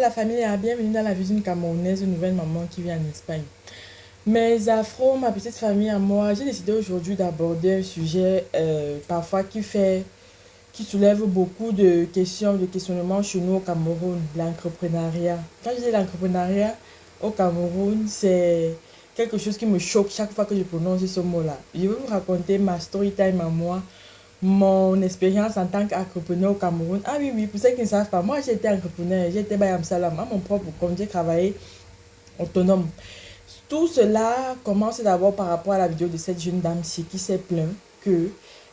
la famille, bienvenue dans la vie d'une Camerounaise, une nouvelle maman qui vit en Espagne. Mes afros, ma petite famille à moi, j'ai décidé aujourd'hui d'aborder un sujet parfois qui soulève beaucoup de questions, de questionnements chez nous au Cameroun, l'entrepreneuriat. Quand je dis l'entrepreneuriat au Cameroun, c'est quelque chose qui me choque chaque fois que je prononce ce mot-là. Je vais vous raconter ma story time à moi, mon expérience en tant qu'entrepreneur au Cameroun. Ah oui, oui, pour ceux qui ne savent pas, moi j'ai été entrepreneur, j'ai été Bayam Salam, à mon propre compte, j'ai travaillé autonome. Tout cela commence d'abord par rapport à la vidéo de cette jeune dame-ci qui s'est plaint que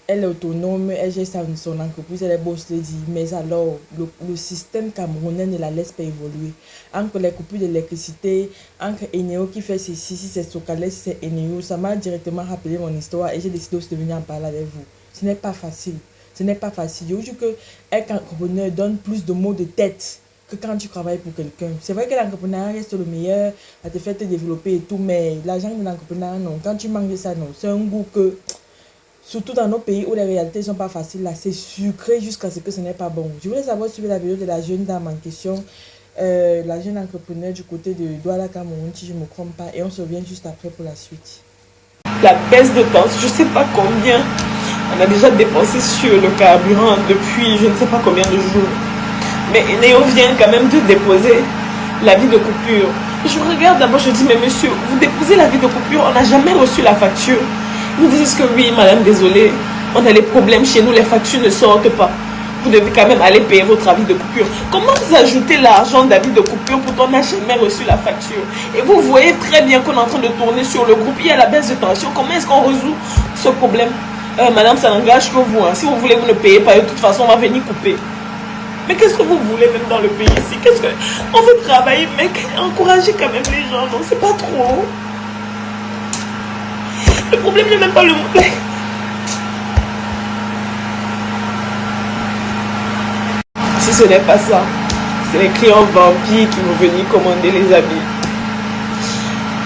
elle est autonome, elle gère son entreprise, elle est boss lady. Mais alors, le système camerounais ne la laisse pas évoluer. Entre les coupures d'électricité, entre Eneo qui fait ceci, si c'est Socalès, si c'est Eneo, ça m'a directement rappelé mon histoire et j'ai décidé aussi de venir en parler avec vous. Ce n'est pas facile. Ce n'est pas facile. Je vous jure que être entrepreneur donne plus de maux de tête que quand tu travailles pour quelqu'un. C'est vrai que l'entrepreneuriat reste le meilleur, ça te fait te développer et tout, mais l'argent de l'entrepreneuriat, non. Quand tu manges ça, non. C'est un goût que, surtout dans nos pays où les réalités ne sont pas faciles, là, c'est sucré jusqu'à ce que ce n'est pas bon. Je voulais savoir suivre la vidéo de la jeune dame en question, la jeune entrepreneur du côté de Douala Cameroun, si je ne me trompe pas, et on se revient juste après pour la suite. La baisse de temps, je ne sais pas combien on a déjà dépensé sur le carburant depuis je ne sais pas combien de jours. Mais Néo vient quand même de déposer l'avis de coupure. Je regarde d'abord, je dis, mais monsieur, vous déposez l'avis de coupure, on n'a jamais reçu la facture. Ils nous disent que oui, madame, désolé, on a les problèmes chez nous, les factures ne sortent pas. Vous devez quand même aller payer votre avis de coupure. Comment vous ajoutez l'argent d'avis de coupure pour qu'on n'a jamais reçu la facture? Et vous voyez très bien qu'on est en train de tourner sur le groupe, il y a la baisse de tension. Comment est-ce qu'on résout ce problème? Madame, ça n'engage que vous. Hein. Si vous voulez, vous ne payez pas. De toute façon, on va venir couper. Mais qu'est-ce que vous voulez même dans le pays ici? Qu'est-ce que... On veut travailler, mais encourager quand même les gens. Non, c'est pas trop. Le problème n'est même pas le... Si ce n'est pas ça, c'est les clients vampires qui vont venir commander les habits.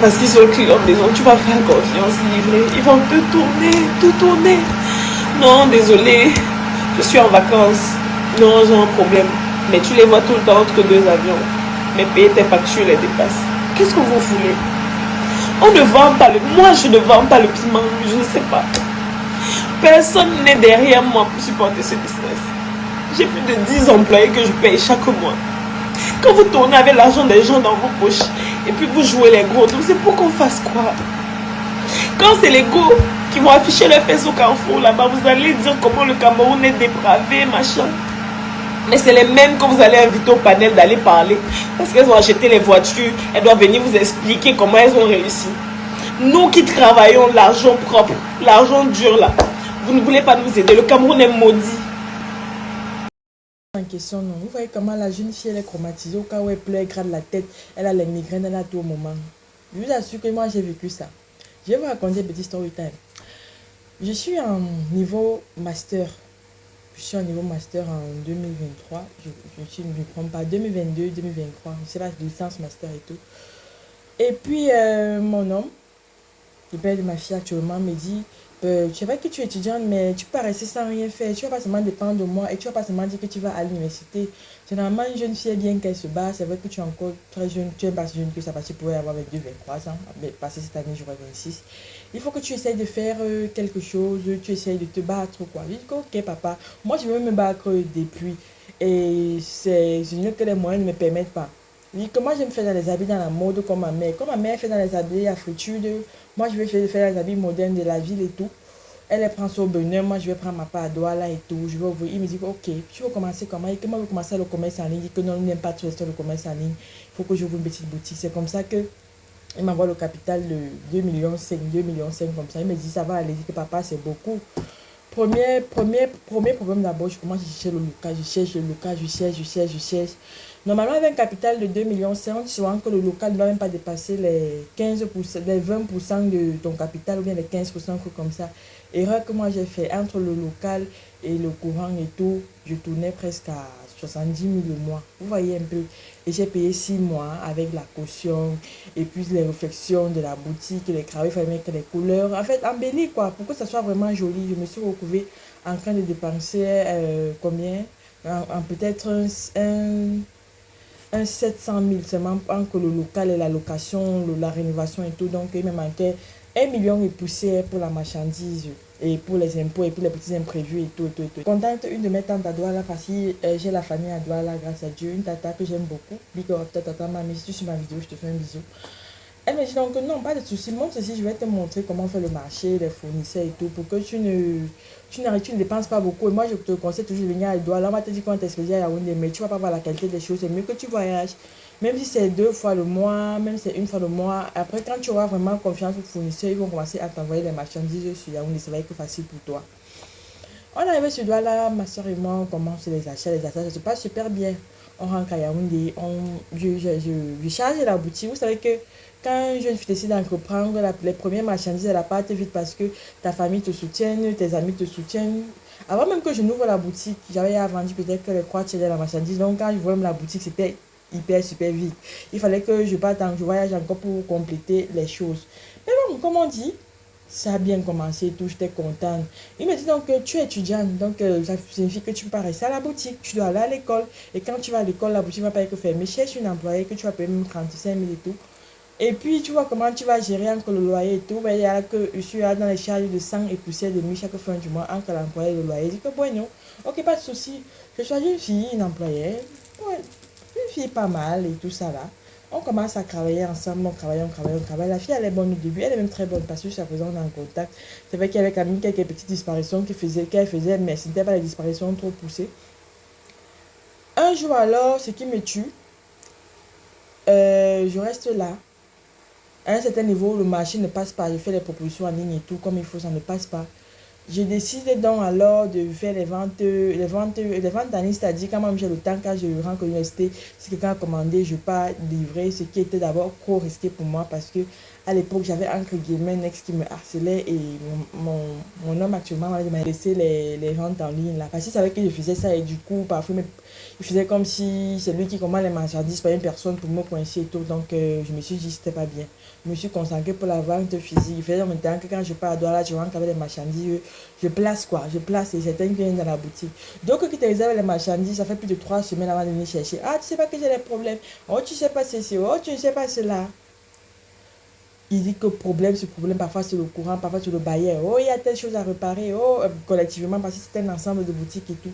Parce qu'ils sont clients maison, tu vas faire confiance, livrer. Ils vont te tourner. Non, désolé, je suis en vacances. Non, j'ai un problème. Mais tu les vois tout le temps entre deux avions. Mais payer tes factures les dépasse. Qu'est-ce que vous voulez? On ne vend pas le... Moi, je ne vends pas le piment. Je ne sais pas. Personne n'est derrière moi pour supporter ce business. J'ai plus de 10 employés que je paye chaque mois. Quand vous tournez avec l'argent des gens dans vos poches et puis vous jouez les gros, c'est pour qu'on fasse quoi? Quand c'est les gros qui vont afficher leur fesses au carrefour là-bas, vous allez dire comment le Cameroun est dépravé, machin. Mais c'est les mêmes que vous allez inviter au panel d'aller parler. Parce qu'elles ont acheté les voitures, elles doivent venir vous expliquer comment elles ont réussi. Nous qui travaillons l'argent propre, l'argent dur là, vous ne voulez pas nous aider. Le Cameroun est maudit. En question, non. Vous voyez comment la jeune fille elle est traumatisée au cas où elle pleure, elle gratte la tête, elle a les migraines, elle a tout au moment. Je vous assure que moi j'ai vécu ça. Je vais vous raconter un petit story time. Je suis en niveau master. Je suis en niveau master en 2023. Je ne me trompe pas. 2022, 2023. Je sais pas, licence, master et tout. Et puis, mon homme, le père de ma fille actuellement, me dit, je sais pas que tu es étudiante, mais tu peux pas rester sans rien faire. Tu vas pas seulement dépendre de moi et tu vas pas seulement dire que tu vas à l'université. Généralement, une jeune fille, bien qu'elle se bat, c'est vrai que tu es encore très jeune. Tu es pas si jeune que ça, parce que tu pourrais avoir 22, 23 ans. Mais passer cette année, j'aurai 26. Il faut que tu essayes de faire quelque chose, tu essayes de te battre, quoi. Je dis, ok, papa, moi, je veux me battre depuis. Et c'est mieux que les moyens ne me permettent pas. Oui, que moi je me fais dans les habits dans la mode comme ma mère. Comme ma mère fait dans les habits à friture, moi je vais faire les habits modernes de la ville et tout. Elle prend son bonheur, moi je vais prendre ma part à Douala et tout. Je vais ouvrir. Il me dit, ok, tu veux commencer comment? Et que moi je veux commencer le commerce en ligne. Il dit que non, il n'aime pas tout le commerce en ligne. Il faut que j'ouvre une petite boutique. C'est comme ça que il m'envoie le capital de 2,5 millions, 2,5 millions comme ça. Il me dit, ça va aller. Il dit que papa, c'est beaucoup. Premier problème d'abord, je commence à chercher le local. Je cherche le local, je cherche. Normalement, avec un capital de 2 millions, c'est souvent que le local ne doit même pas dépasser les 15%, les 20% de ton capital ou bien les 15%, comme ça. Erreur que moi j'ai fait entre le local et le courant et tout, je tournais presque à 70 000 le mois. Vous voyez un peu. Et j'ai payé 6 mois avec la caution et puis les réflexions de la boutique, les travaux, il fallait mettre les couleurs. En fait, embelli quoi, pour que ça soit vraiment joli. Je me suis retrouvée en train de dépenser combien? En peut-être un 700 000 seulement entre le local et la location, la rénovation et tout. Donc, il me manquait 1 million et poussière pour la marchandise et pour les impôts et pour les petits imprévus et tout, et tout, et tout. Contente une de mes tantes à Douala parce que j'ai la famille à Douala, grâce à Dieu. Une tata que j'aime beaucoup. Big up, tata, mamie, si tu suis ma vidéo, je te fais un bisou. Elle me dit donc non, pas de souci, montre ceci, je vais te montrer comment faire le marché, les fournisseurs et tout, pour que tu ne dépenses pas beaucoup. Et moi, je te conseille toujours de venir à Douala. On va te dire comment t'expédier à Yaoundé, mais tu vas pas voir la qualité des choses. C'est mieux que tu voyages. Même si c'est 2 fois le mois, même si c'est 1 fois le mois. Après, quand tu auras vraiment confiance aux fournisseurs, ils vont commencer à t'envoyer les marchandises sur Yaoundé. Ça va être facile pour toi. On est arrivé sur Douala, ma soeur et moi, on commence les achats. Les achats, ça se passe super bien. On rentre à Yaoundé, je charge la boutique. Vous savez que quand je décide d'entreprendre, les premières marchandises, elles partent vite parce que ta famille te soutienne, tes amis te soutiennent. Avant même que je n'ouvre la boutique, j'avais vendu peut-être que les 3 tiers de la marchandise. Donc quand je vois même la boutique, c'était hyper, super vite. Il fallait que je parte, je voyage encore pour compléter les choses. Mais bon, comme on dit, ça a bien commencé, tout, j'étais contente. Il me dit donc que tu es étudiante, donc ça signifie que tu ne peux pas rester à la boutique, tu dois aller à l'école. Et quand tu vas à l'école, la boutique ne va pas être fermée. Cherche une employée que tu vas payer même 35 000 et tout. Et puis tu vois comment tu vas gérer entre le loyer et tout. Il y a que je suis dans les charges de sang et poussière de nuit chaque fin du mois entre l'employé et le loyer. Je dis que bon, non, ok, pas de souci. Je choisis une fille, une employée. Ouais, une fille pas mal et tout ça là. On commence à travailler ensemble, on travaille, on travaille, on travaille. La fille, elle est bonne au début, elle est même très bonne parce que jusqu'à présent, on est en contact. C'est vrai qu'il y avait quand même quelques petites disparitions qu'elle faisait, mais ce n'était pas des disparitions trop poussées. Un jour alors, ce qui me tue, je reste là. À un certain niveau, le marché ne passe pas. Je fais les propositions en ligne et tout, comme il faut, ça ne passe pas. Je décide donc alors de faire les ventes en ligne, c'est-à-dire quand même j'ai le temps, quand je rentre à l'université, si quelqu'un a commandé, je pars livrer, ce qui était d'abord trop risqué pour moi parce que à l'époque j'avais entre guillemets un ex qui me harcelait et mon homme actuellement m'a laissé les ventes en ligne là. Parce qu'il savait que je faisais ça et du coup parfois il faisait comme si c'est lui qui commande les marchandises, pas une personne pour me coincer et tout. Donc je me suis dit c'était pas bien. Je me suis consacrée pour la vente physique. Il faisait maintenant que quand je pars à Douala, je rentre avec les marchandises, je place quoi, je place et certains qui viennent dans la boutique. Donc, qui te réserve les marchandises, ça fait plus de 3 semaines avant de venir chercher. Ah, tu sais pas que j'ai des problèmes. Oh, tu sais pas ceci. Oh, tu ne sais pas cela. Il dit que problème, ce problème, parfois c'est le courant, parfois c'est le bailleur. Oh, il y a telle chose à réparer. Oh, collectivement, parce que c'est un ensemble de boutiques et tout.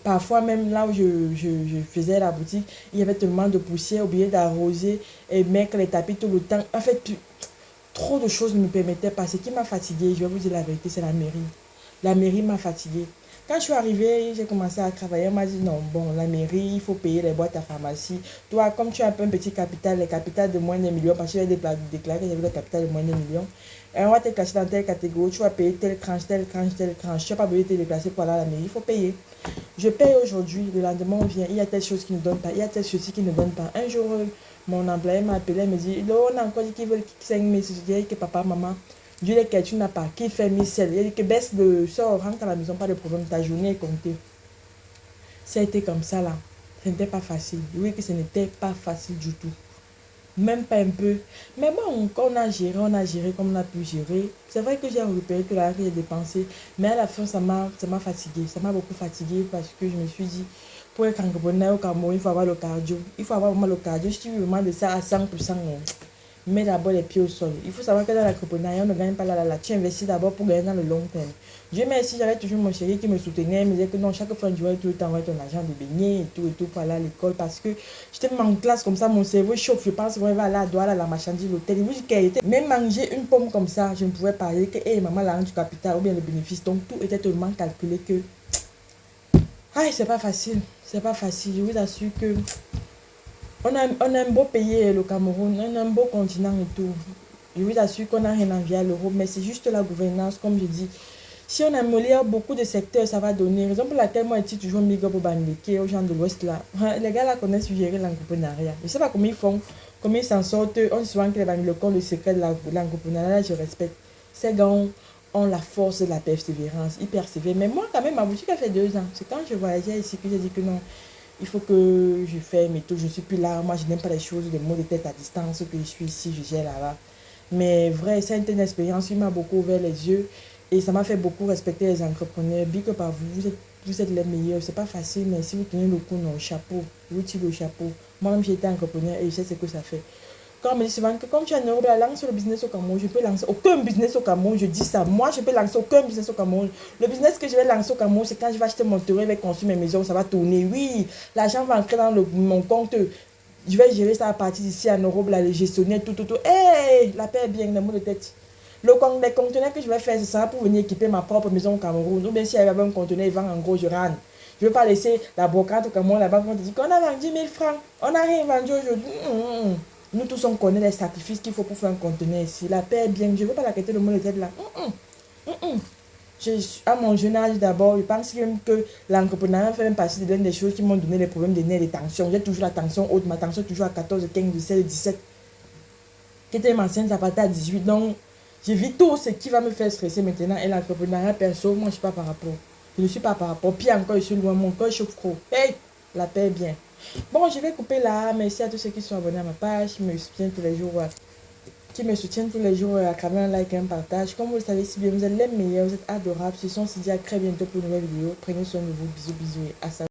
Parfois, même là où je faisais la boutique, il y avait tellement de poussière, oublié d'arroser et mettre les tapis tout le temps. En fait, trop de choses ne me permettaient pas. Ce qui m'a fatiguée, je vais vous dire la vérité, c'est la mairie. La mairie m'a fatiguée. Quand je suis arrivée, j'ai commencé à travailler. On m'a dit non, bon, la mairie, il faut payer les boîtes à pharmacie. Toi, comme tu as un peu un petit capital, les capitales de moins d'un million, parce que j'ai déclaré que j'avais le capital de moins d'un million, et on va te classer dans telle catégorie, tu vas payer telle tranche, telle tranche, telle tranche. Tu n'as pas besoin de te déplacer pour aller à la mairie, il faut payer. Je paye aujourd'hui, le lendemain on vient, il y a telle chose qui ne donne pas, il y a telle chose qui ne donne pas. Un jour, mon employé m'a appelé, il me dit, on a encore dit qu'ils veulent 5 000, je dis que papa, maman, Dieu les que tu n'as pas, qui fait 1000 sel. Il dit que baisse de sort, rentre à la maison, pas de problème, ta journée est comptée. Ça a été comme ça là. Ce n'était pas facile. Oui, que ce n'était pas facile du tout. Même pas un peu. Mais bon, on a géré comme on a pu gérer. C'est vrai que j'ai repéré que l'argent que j'ai dépensé. Mais à la fin, ça m'a fatigué. Ça m'a beaucoup fatigué parce que je me suis dit, pour être entrepreneur au Cameroun, il faut avoir le cardio. Il faut avoir vraiment le cardio. Si tu veux vraiment de ça à 100%, mets d'abord les pieds au sol. Il faut savoir que dans l'entrepreneuriat, on ne gagne pas là. Tu investis d'abord pour gagner dans le long terme. Dieu merci, j'avais toujours mon chéri qui me soutenait. Il me disait que non, chaque fois, tu vas tout le temps avoir ton argent de baigner et tout pour aller à l'école. Parce que j'étais en classe comme ça, mon cerveau chauffe. Je pense qu'on va aller à Douala, la marchandise, l'hôtel. Il me dit qu'elle était. Même manger une pomme comme ça, je ne pouvais pas dire que, hey, maman, l'argent du capital ou bien le bénéfice. Donc tout était tellement calculé que. Ah, c'est pas facile. C'est pas facile. Je vous assure que. On a un beau pays, le Cameroun, on a un beau continent et tout. Je vous assure qu'on n'a rien à envier à l'Europe, mais c'est juste la gouvernance, comme je dis. Si on améliore beaucoup de secteurs, ça va donner. Raison pour laquelle moi, je dis toujours big up au Bandeke, aux gens de l'Ouest là. Les gars là connaissent gérer l'entrepreneuriat. Je ne sais pas comment ils font, comment ils s'en sortent. On se souvient que les Bandeke ont le secret de l'entrepreneuriat, je respecte. Ces gars ont la force de la persévérance, ils persévèrent. Mais moi, quand même, ma boutique a fait 2 ans. C'est quand je voyageais ici que j'ai dit que non. Il faut que je ferme et tout. Je ne suis plus là. Moi, je n'aime pas les choses, les mots de tête à distance, que je suis ici, je gère là-bas. Mais vrai, ça a été une expérience qui m'a beaucoup ouvert les yeux. Et ça m'a fait beaucoup respecter les entrepreneurs. Big up à vous. Vous êtes les meilleurs. C'est pas facile, mais si vous tenez le coup, non, chapeau. Vous tirez le chapeau. Moi-même, j'ai été entrepreneur et je sais ce que ça fait. Quand on me dit souvent que comme tu as Nairobi, lance le business au Cameroun, je peux lancer aucun business au Cameroun. Je dis ça. Moi, je peux lancer aucun business au Cameroun. Le business que je vais lancer au Cameroun, c'est quand je vais acheter mon terrain, je vais construire mes maisons, ça va tourner. Oui, l'argent va entrer dans mon compte. Je vais gérer ça à partir d'ici à Nairobi, le gestionnaire, tout. Hey, la paix est bien, le mot de tête. Les conteneurs que je vais faire, c'est ça pour venir équiper ma propre maison au Cameroun. Ou bien si il y avait un conteneur, il vend en gros, je râle. Je ne veux pas laisser la brocante au Cameroun, là-bas, on te dit qu'on a vendu 1000 francs. On n'a rien vendu aujourd'hui. Nous tous, on connaît les sacrifices qu'il faut pour faire un conteneur ici. La paix est bien. Je ne veux pas la quitter le mot de tête là. À mon jeune âge d'abord, je pense que l'entrepreneuriat fait même partie de l'une des choses qui m'ont donné les problèmes de nerfs et des tensions. J'ai toujours la tension haute, ma tension est toujours à 14, 15, 16, 17. Qui était enceinte, ça partait à 18. Donc, j'évite tout ce qui va me faire stresser maintenant. Et l'entrepreneuriat perso, moi, je ne suis pas par rapport. Je ne suis pas par rapport. Pire encore, je suis loin. Mon corps chauffe trop. Hey, la paix est bien. Bon, je vais couper là. Merci à tous ceux qui sont abonnés à ma page, qui me soutiennent tous les jours. À travers un like et un partage. Comme vous le savez si bien, vous êtes les meilleurs, vous êtes adorables. Ce sont dit à très bientôt pour une nouvelle vidéo. Prenez soin de vous. Bisous, bisous et à ça.